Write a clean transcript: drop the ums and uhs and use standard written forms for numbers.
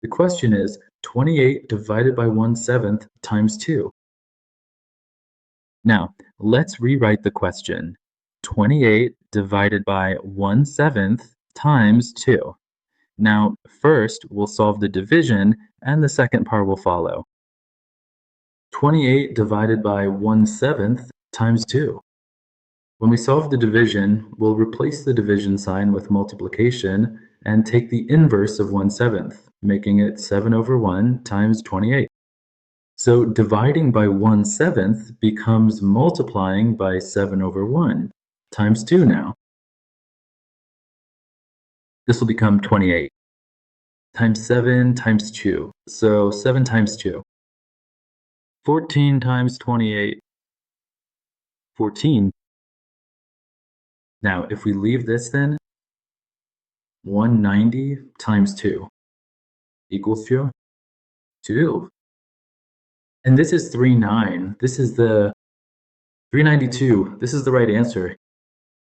The question is 28 divided by 1/7 times 2. Now, let's rewrite the question. 28 divided by 1/7 times 2. Now, first, we'll solve the division, and the second part will follow. 28 divided by 1/7 times 2. When we solve the division, we'll replace the division sign with multiplication and take the inverse of 1/7, making it 7/1 times 28. So dividing by 1/7 becomes multiplying by 7/1 times 2 now. This will become 28 times 7 times 2. So 7 times 2. 14 times 28. 14. Now, if we leave this then, 190 times 2 equals 2. And this is 39. This is the 392. This is the right answer.